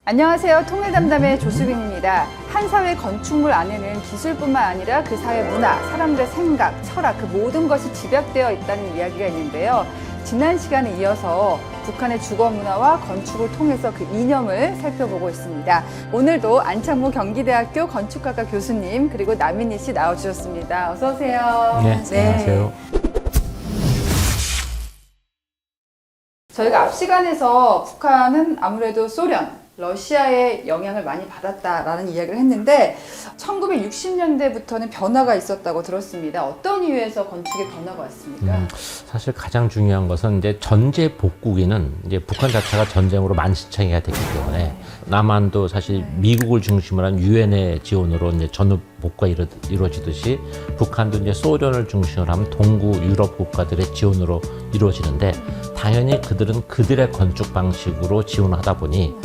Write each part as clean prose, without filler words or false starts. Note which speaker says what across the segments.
Speaker 1: 안녕하세요. 통일담담의 조수빈입니다. 한 사회 건축물 안에는 기술뿐만 아니라 그 사회 문화, 사람들의 생각, 철학 그 모든 것이 집약되어 있다는 이야기가 있는데요. 지난 시간에 이어서 북한의 주거 문화와 건축을 통해서 그 이념을 살펴보고 있습니다. 오늘도 안창모 경기대학교 건축학과 교수님 그리고 남인희 씨 나와주셨습니다. 어서 오세요.
Speaker 2: 네, 안녕하세요.
Speaker 1: 저희가 앞 시간에서 북한은 아무래도 소련, 러시아의 영향을 많이 받았다라는 이야기를 했는데 1960년대부터는 변화가 있었다고 들었습니다. 어떤 이유에서 건축에 변화가 왔습니까?
Speaker 2: 사실 가장 중요한 것은 이제 전제 복구기는 이제 북한 자체가 전쟁으로 만신창이가 됐기 때문에 남한도 사실 미국을 중심으로 한 유엔의 지원으로 이제 전후 복구가 이루어지듯이 북한도 이제 소련을 중심으로 하면 동구 유럽 국가들의 지원으로 이루어지는데 당연히 그들은 그들의 건축 방식으로 지원을 하다 보니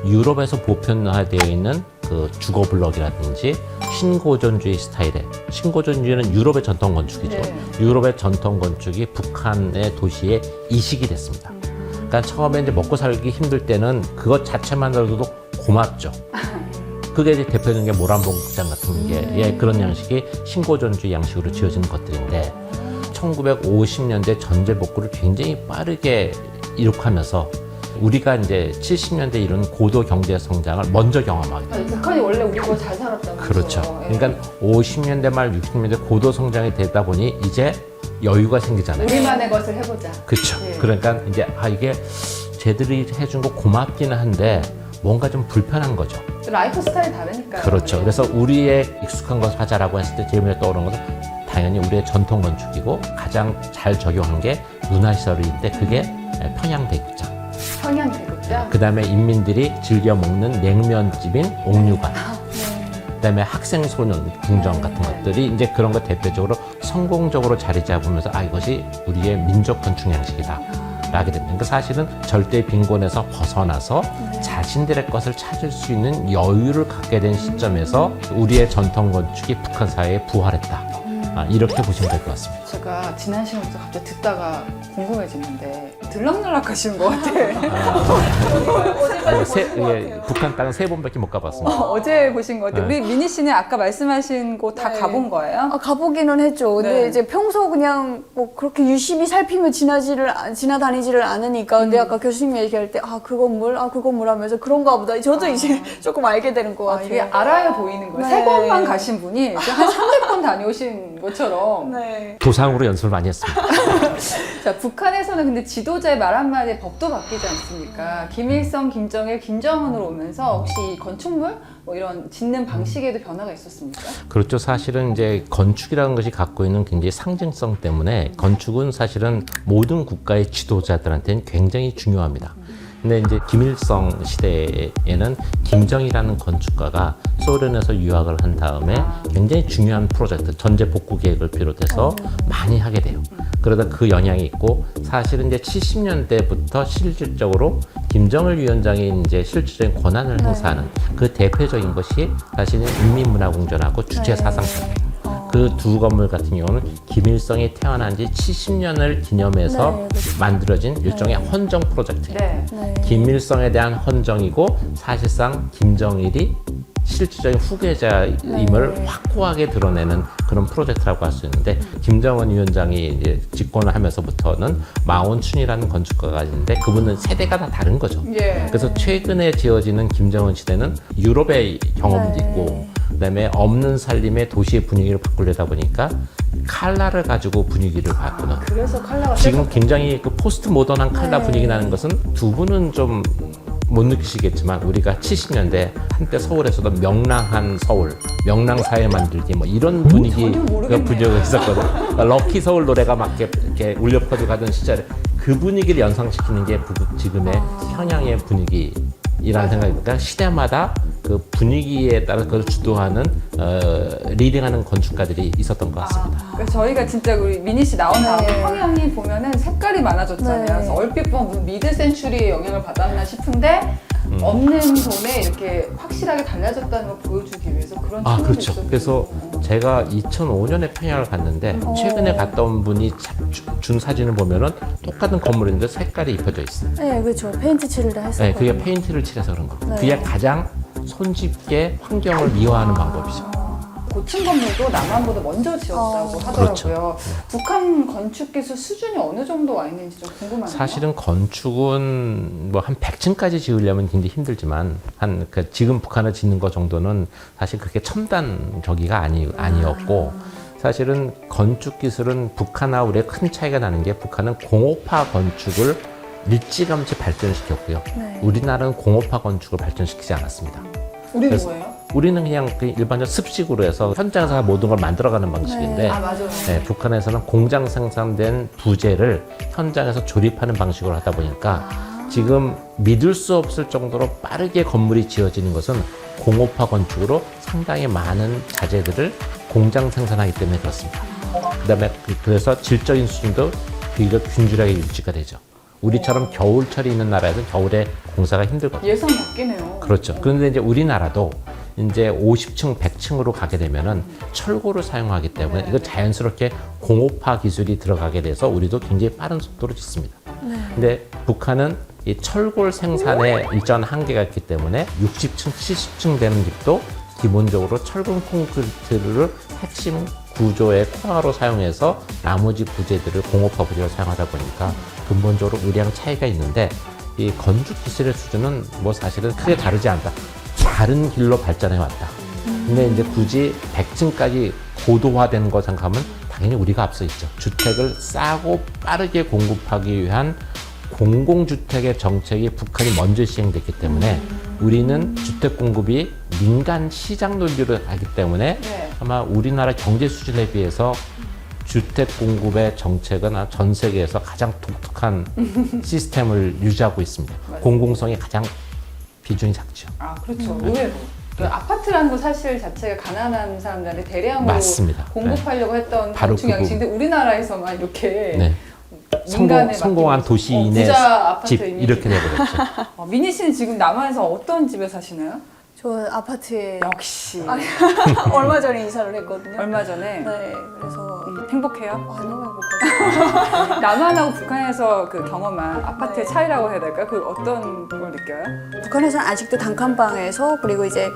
Speaker 2: 유럽에서 보편화되어 있는 그 주거 블럭이라든지 신고전주의 스타일의 신고전주의는 유럽의 전통 건축이죠.
Speaker 1: 네.
Speaker 2: 유럽의 전통 건축이 북한의 도시에 이식이 됐습니다. 그러니까 처음에 이제 먹고 살기 힘들 때는 그것 자체만으로도 고맙죠. 그게 이제 대표적인 게 모란봉 극장 같은 게 그런 양식이 신고전주의 양식으로 지어진 것들인데 1950년대 전제 복구를 굉장히 빠르게 이룩하면서 우리가 이제 70년대 이룬 고도 경제 성장을 먼저 경험하게 됩니다.
Speaker 1: 북한이 원래 우리보다 잘 살았다고
Speaker 2: 그렇죠.
Speaker 1: 예.
Speaker 2: 그러니까 50년대 말 60년대 고도 성장이 되다 보니 이제 여유가 생기잖아요.
Speaker 1: 우리만의 것을 해보자.
Speaker 2: 그렇죠.
Speaker 1: 예.
Speaker 2: 그러니까 이제 이게 쟤들이 해준 거 고맙기는 한데 뭔가 좀 불편한 거죠.
Speaker 1: 라이프 스타일이 다르니까요.
Speaker 2: 그렇죠.
Speaker 1: 예.
Speaker 2: 그래서 우리의 익숙한 것을 하자라고 했을 때 제일 먼저 떠오르는 것은 당연히 우리의 전통 건축이고 가장 잘 적용한 게 문화시설인데 그게 평양대극장.
Speaker 1: 평양대극장.
Speaker 2: 그 다음에 인민들이 즐겨 먹는 냉면집인 옥류관. 그 다음에 학생소년 궁전 같은 것들이 이제 그런 거 대표적으로 성공적으로 자리 잡으면서 이것이 우리의 민족 건축 양식이다. 라게 됩니다. 그러니까 사실은 절대 빈곤에서 벗어나서 자신들의 것을 찾을 수 있는 여유를 갖게 된 시점에서 우리의 전통 건축이 북한 사회에 부활했다. 이렇게 보시면 될 것 같습니다.
Speaker 1: 제가 지난 시간부터 갑자기 듣다가 궁금해지는데 들락날락 하시는 것 같아요.
Speaker 2: 북한 땅은 3번밖에 못 가봤습니다.
Speaker 1: 어제 보신 것 같아요.
Speaker 2: 네.
Speaker 1: 우리 미니 씨는 아까 말씀하신 곳 다
Speaker 3: 네.
Speaker 1: 가본 거예요?
Speaker 3: 가보기는 했죠. 근데
Speaker 1: 네.
Speaker 3: 이제 평소 그냥 뭐 그렇게 유심히 살피며 지나다니지를 않으니까. 근데 아까 교수님 얘기할 때, 그 건물 하면서 그런가 보다. 저도 이제 조금 알게 되는 것 같아요.
Speaker 1: 이게 알아야 보이는 거예요.
Speaker 3: 네.
Speaker 1: 세 번만 가신 분이 한 300번 다녀오신 것처럼.
Speaker 3: 네.
Speaker 2: 도상으로 연습을 많이 했습니다.
Speaker 1: 자, 북한에서는 근데 지도자의 말 한마디에 법도 바뀌지 않습니까? 김일성, 김정일, 김정은으로 오면서 혹시 이 건축물 뭐 이런 짓는 방식에도 변화가 있었습니까?
Speaker 2: 그렇죠. 사실은 이제 건축이라는 것이 갖고 있는 굉장히 상징성 때문에 건축은 사실은 모든 국가의 지도자들한테는 굉장히 중요합니다. 근데 이제 김일성 시대에는 김정이라는 건축가가 소련에서 유학을 한 다음에 굉장히 중요한 프로젝트, 전제 복구 계획을 비롯해서 많이 하게 돼요. 그러다 그 영향이 있고 사실은 이제 70년대부터 실질적으로 김정일 위원장이 이제 실질적인 권한을 행사하는 그 대표적인 것이 사실은 인민문화궁전하고 주체사상탑이에요. 그 두 건물 같은 경우는 김일성이 태어난 지 70년을 기념해서
Speaker 3: 네, 그렇죠.
Speaker 2: 만들어진 일종의 헌정 프로젝트예요.
Speaker 1: 네.
Speaker 3: 네.
Speaker 2: 김일성에 대한 헌정이고 사실상 김정일이 실질적인 후계자임을
Speaker 3: 네.
Speaker 2: 확고하게 드러내는 그런 프로젝트라고 할 수 있는데 김정은 위원장이 이제 집권을 하면서부터는 마온춘이라는 건축가가 있는데 그분은 세대가 다 다른 거죠.
Speaker 1: 예.
Speaker 2: 그래서 최근에 지어지는 김정은 시대는 유럽의 경험도
Speaker 3: 네.
Speaker 2: 있고 그다음에 없는 살림의 도시의 분위기를 바꾸려다 보니까 칼라를 가지고 분위기를 바꾸는
Speaker 1: 그래서 컬러가
Speaker 2: 지금 굉장히 그 포스트 모던한 칼라 분위기 나는 것은 두 분은 좀 못 느끼시겠지만 우리가 70년대 한때 서울에서도 명랑한 서울, 명랑 사회 만들기 뭐 이런 분위기가 분위기가 있었거든. 그러니까 럭키 서울 노래가 막 이렇게 울려 퍼지고 하던 시절에 그 분위기를 연상시키는 게 지금의 평양의 분위기라는 생각이니까 시대마다 그 분위기에 따라 그걸 주도하는 리딩하는 건축가들이 있었던 것 같습니다.
Speaker 1: 그래서 저희가 진짜 우리 미니 씨 나온 다음에
Speaker 3: 네.
Speaker 1: 평양이 보면은 색깔이 많아졌잖아요.
Speaker 3: 네.
Speaker 1: 그래서 얼핏 보면 무슨 미드 센추리의 영향을 받았나 싶은데 없는 돈에 이렇게 확실하게 달라졌다는 걸 보여주기 위해서 그런 측면도
Speaker 2: 그렇죠.
Speaker 1: 있었군요.
Speaker 2: 그래서 제가 2005년에 평양을 갔는데 최근에 갔다 온 분이 준 사진을 보면은 똑같은 건물인데 색깔이 입혀져 있어요.
Speaker 3: 네, 그렇죠. 페인트 칠을 다
Speaker 2: 네,
Speaker 3: 했었거든요.
Speaker 2: 그게 페인트를 칠해서 그런 거.
Speaker 3: 네.
Speaker 2: 그게 가장 손쉽게 환경을 미화하는 방법이죠.
Speaker 1: 고층 건물도 남한보다 먼저 지었다고 하더라고요.
Speaker 2: 그렇죠.
Speaker 1: 북한 건축 기술 수준이 어느 정도 와 있는지 좀 궁금하네요.
Speaker 2: 사실은 건축은 뭐 한 100층까지 지으려면 굉장히 힘들지만 지금 북한을 짓는 것 정도는 사실 그렇게 첨단적이가 아니었고 사실은 건축 기술은 북한과 우리의 큰 차이가 나는 게 북한은 공업화 건축을 일찌감치 발전시켰고요.
Speaker 3: 네.
Speaker 2: 우리나라는 공업화 건축을 발전시키지 않았습니다.
Speaker 1: 우리는
Speaker 2: 그래서
Speaker 1: 뭐예요?
Speaker 2: 우리는 그냥 그 일반적 습식으로 해서 현장에서 모든 걸 만들어가는 방식인데
Speaker 3: 네.
Speaker 1: 맞아요.
Speaker 2: 네, 북한에서는 공장 생산된 부재를 현장에서 조립하는 방식으로 하다 보니까 지금 믿을 수 없을 정도로 빠르게 건물이 지어지는 것은 공업화 건축으로 상당히 많은 자재들을 공장 생산하기 때문에 그렇습니다. 그다음에 그래서 질적인 수준도 비교적 균질하게 유지가 되죠. 우리처럼 겨울철이 있는 나라에서는 겨울에 공사가 힘들거든요.
Speaker 1: 예상 밖이네요.
Speaker 2: 그렇죠. 그런데 이제 우리나라도 이제 50층, 100층으로 가게 되면은 철골을 사용하기 때문에 이거 자연스럽게 공업화 기술이 들어가게 돼서 우리도 굉장히 빠른 속도로 짓습니다. 근데 북한은 이 철골 생산에 일정한 한계가 있기 때문에 60층, 70층 되는 집도 기본적으로 철근 콘크리트를 핵심 구조의 코어로 사용해서 나머지 부재들을 공업화 부재로 사용하다 보니까 근본적으로 우리랑 차이가 있는데 이 건축 기술의 수준은 뭐 사실은 크게 다르지 않다. 다른 길로 발전해 왔다. 근데 이제 굳이 100층까지 고도화된 거 생각하면 당연히 우리가 앞서 있죠. 주택을 싸고 빠르게 공급하기 위한 공공주택의 정책이 북한이 먼저 시행됐기 때문에 우리는 주택 공급이 민간 시장 논리로 하기 때문에
Speaker 1: 네.
Speaker 2: 아마 우리나라 경제 수준에 비해서 주택 공급의 정책은 전 세계에서 가장 독특한 시스템을 유지하고 있습니다. 공공성이 가장 비중이 작죠.
Speaker 1: 아, 그렇죠. 의외로. 그 아파트라는 거 사실 자체가 가난한 사람들한테 대량으로
Speaker 2: 맞습니다.
Speaker 1: 공급하려고 했던
Speaker 2: 바로
Speaker 1: 건축
Speaker 2: 그
Speaker 1: 양식인데 우리나라에서만 이렇게
Speaker 2: 네.
Speaker 1: 민간에
Speaker 2: 성공한
Speaker 1: 맡기면서
Speaker 2: 도시인의
Speaker 1: 부자 아파트
Speaker 2: 집
Speaker 1: 이미지.
Speaker 2: 이렇게 되버렸죠.
Speaker 1: 미니 씨는 지금 남한에서 어떤 집에 사시나요?
Speaker 3: 저 아파트에
Speaker 1: 역시
Speaker 3: 얼마 전에 이사를 했거든요.
Speaker 1: 얼마 전에
Speaker 3: 네, 그래서
Speaker 1: 행복해요.
Speaker 3: 너무 행복하죠.
Speaker 1: 남한하고 북한에서 그 경험한 아파트의
Speaker 3: 네.
Speaker 1: 차이라고 해야 될까요? 그 어떤 걸 느껴요?
Speaker 3: 북한에서는 아직도 단칸방에서 그리고 이제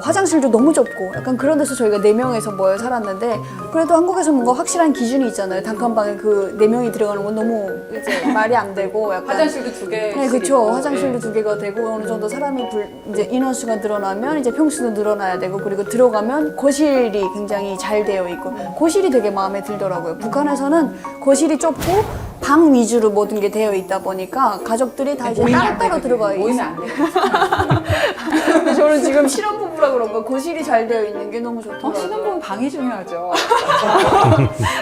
Speaker 3: 화장실도 너무 좁고 약간 그런 데서 저희가 4명에서 모여 살았는데 그래도 한국에서 뭔가 확실한 기준이 있잖아요. 단칸방에 그 4명이 들어가는 건 너무 이제 말이 안 되고 약간
Speaker 1: 화장실도 두 개.
Speaker 3: 네, 그렇죠. 화장실도 2개가 되고 어느 정도 사람이 이제 인원수가 늘어나면 이제 평수도 늘어나야 되고 그리고 들어가면 거실이 굉장히 잘 되어 있고 거실이 되게 마음에 들더라고요. 북한에서는 거실이 좁고 방 위주로 모든 게 되어 있다 보니까 가족들이 다 이제 따로따로 들어가
Speaker 1: 모이면
Speaker 3: 있어요.
Speaker 1: 안 돼.
Speaker 3: 근데 저는 지금 신혼부부라 그런가 거실이 잘 되어 있는 게 너무 좋더라고요.
Speaker 1: 신혼부부 방이 중요하죠.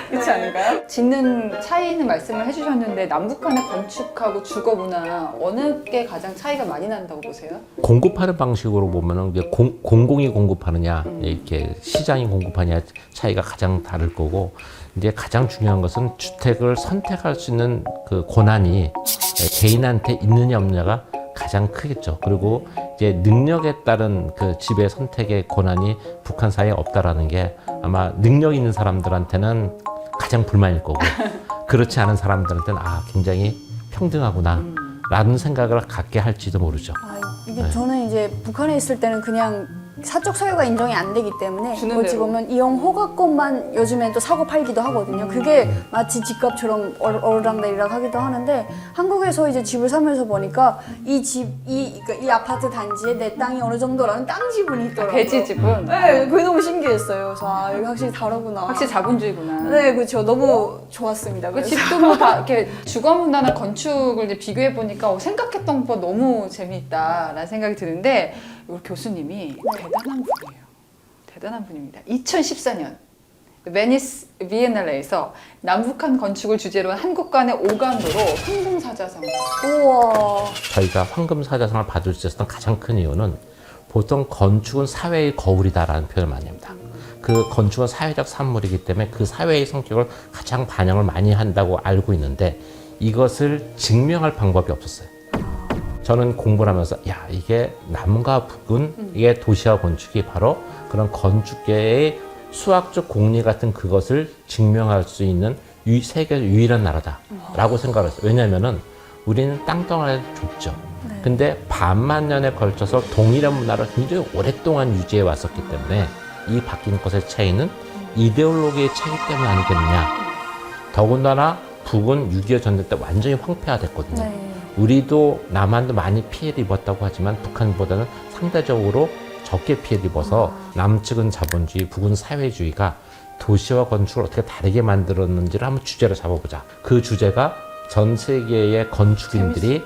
Speaker 1: 그렇지 않을까요? 짓는 차이는 말씀을 해주셨는데 남북한의 건축하고 주거 문화 어느 게 가장 차이가 많이 난다고 보세요?
Speaker 2: 공급하는 방식으로 보면은 이게 공공이 공급하느냐 이렇게 시장이 공급하느냐 차이가 가장 다를 거고 이제 가장 중요한 것은 주택을 선택할 수 있는 그 권한이 개인한테 있느냐 없느냐가 가장 크겠죠. 그리고 이제 능력에 따른 그 집의 선택의 권한이 북한 사회에 없다라는 게 아마 능력 있는 사람들한테는 가장 불만일 거고 그렇지 않은 사람들한테는 굉장히 평등하구나 라는 생각을 갖게 할지도 모르죠.
Speaker 3: 이게
Speaker 2: 네.
Speaker 3: 저는 이제 북한에 있을 때는 그냥 사적 소유가 인정이 안 되기 때문에
Speaker 1: 주는
Speaker 3: 어찌
Speaker 1: 대로.
Speaker 3: 보면 이용 허가권만 요즘엔 또 사고 팔기도 하거든요. 그게 마치 집값처럼 오르락내리락 하기도 하는데 한국에서 이제 집을 사면서 보니까 그러니까 이 아파트 단지에 내 땅이 어느 정도라는 땅 지분이 있더라고요.
Speaker 1: 대지 집은
Speaker 3: 네, 그게 너무 신기했어요. 그래서 여기 확실히 다르구나.
Speaker 1: 확실히 자본주의구나.
Speaker 3: 네, 그렇죠. 너무 좋았습니다.
Speaker 1: 그
Speaker 3: 그래서.
Speaker 1: 집도 뭐 다 이렇게 주거 문화나 건축을 이제 비교해 보니까 생각했던 것보다 너무 재미있다라는 생각이 드는데 우리 교수님이 대단한 분이에요. 대단한 분입니다. 2014년 베니스 비엔날레에서 남북한 건축을 주제로 한 한국 간의 오감도로 황금사자상을
Speaker 3: 우와.
Speaker 2: 저희가 황금사자상을 받을 수 있었던 가장 큰 이유는 보통 건축은 사회의 거울이다라는 표현을 많이 합니다. 그 건축은 사회적 산물이기 때문에 그 사회의 성격을 가장 반영을 많이 한다고 알고 있는데 이것을 증명할 방법이 없었어요. 저는 공부를 하면서 야 이게 남과 북은 이게 도시화 건축이 바로 그런 건축계의 수학적 공리 같은 그것을 증명할 수 있는 세계 유일한 나라다라고 생각을 했어요. 왜냐하면은 우리는 땅덩어리가 좁죠. 근데 반만 년에 걸쳐서 동일한 문화를 굉장히 오랫동안 유지해 왔었기 때문에 이 바뀐 것의 차이는 이데올로기의 차이 때문 아니겠느냐. 더군다나 북은 6.25 전쟁 때 완전히 황폐화됐거든요.
Speaker 3: 네.
Speaker 2: 우리도 남한도 많이 피해를 입었다고 하지만 북한보다는 상대적으로 적게 피해를 입어서 남측은 자본주의, 북은 사회주의가 도시와 건축을 어떻게 다르게 만들었는지를 한번 주제로 잡아보자. 그 주제가 전 세계의 건축인들이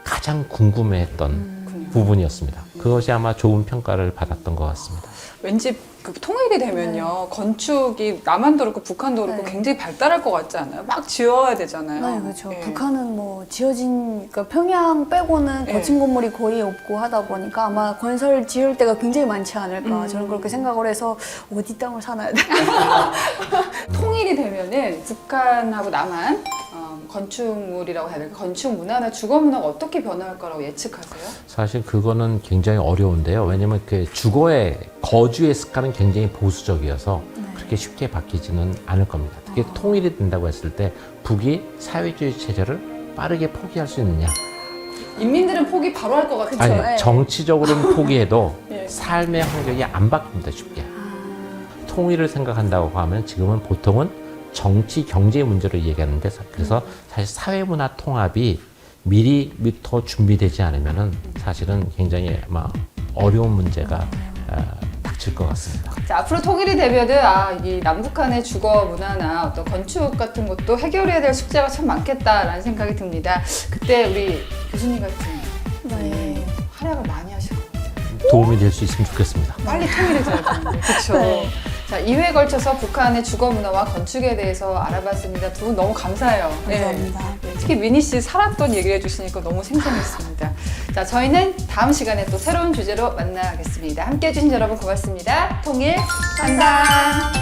Speaker 2: 가장 궁금해했던 부분이었습니다. 그것이 아마 좋은 평가를 받았던 것 같습니다.
Speaker 4: 왠지 그 통일이 되면요 건축이 남한도 그렇고 북한도 그렇고
Speaker 3: 네.
Speaker 4: 굉장히 발달할 것 같지 않아요? 막 지어야 되잖아요.
Speaker 3: 네, 그렇죠.
Speaker 4: 예.
Speaker 3: 북한은 뭐 지어진, 그러니까 평양 빼고는
Speaker 4: 예.
Speaker 3: 거친 건물이 거의 없고 하다 보니까 아마 건설 지을 때가 굉장히 많지 않을까. 저는 그렇게 생각을 해서 어디 땅을 사놔야 돼.
Speaker 4: 통일이 되면은 북한하고 남한 건축물이라고 해야 될까? 건축 문화나 주거 문화가 어떻게 변화할 거라고 예측하세요?
Speaker 2: 사실 그거는 굉장히 어려운데요. 왜냐면 그 주거의 거주의 습관은 굉장히 보수적이어서 그렇게 쉽게 바뀌지는 않을 겁니다. 특히 통일이 된다고 했을 때 북이 사회주의 체제를 빠르게 포기할 수 있느냐?
Speaker 4: 인민들은 포기 바로 할 것 같아요.
Speaker 2: 아니
Speaker 3: 예.
Speaker 2: 정치적으로는 포기해도
Speaker 4: 예.
Speaker 2: 삶의 환경이 안 바뀝니다 쉽게. 통일을 생각한다고 하면 지금은 보통은 정치 경제 문제로 얘기하는데 그래서 사실 사회 문화 통합이 미리부터 준비되지 않으면은 사실은 굉장히 아마 어려운 문제가 닥칠 것 같습니다.
Speaker 1: 자, 앞으로 통일이 되면은 이 남북한의 주거 문화나 어떤 건축 같은 것도 해결해야 될 숙제가 참 많겠다라는 생각이 듭니다. 그때 우리 교수님 같은
Speaker 3: 네.
Speaker 1: 활약을 많이 하실 것 같아요.
Speaker 2: 도움이 될 수 있으면 좋겠습니다.
Speaker 1: 빨리 통일이 돼야 되는데. 그렇죠.
Speaker 3: 네.
Speaker 1: 자, 2회에 걸쳐서 북한의 주거 문화와 건축에 대해서 알아봤습니다. 두 분 너무 감사해요.
Speaker 3: 감사합니다.
Speaker 1: 네, 특히 미니 씨 살았던 얘기를 해주시니까 너무 생생했습니다. 자, 저희는 다음 시간에 또 새로운 주제로 만나겠습니다. 함께 해주신 여러분 고맙습니다. 통일 한다.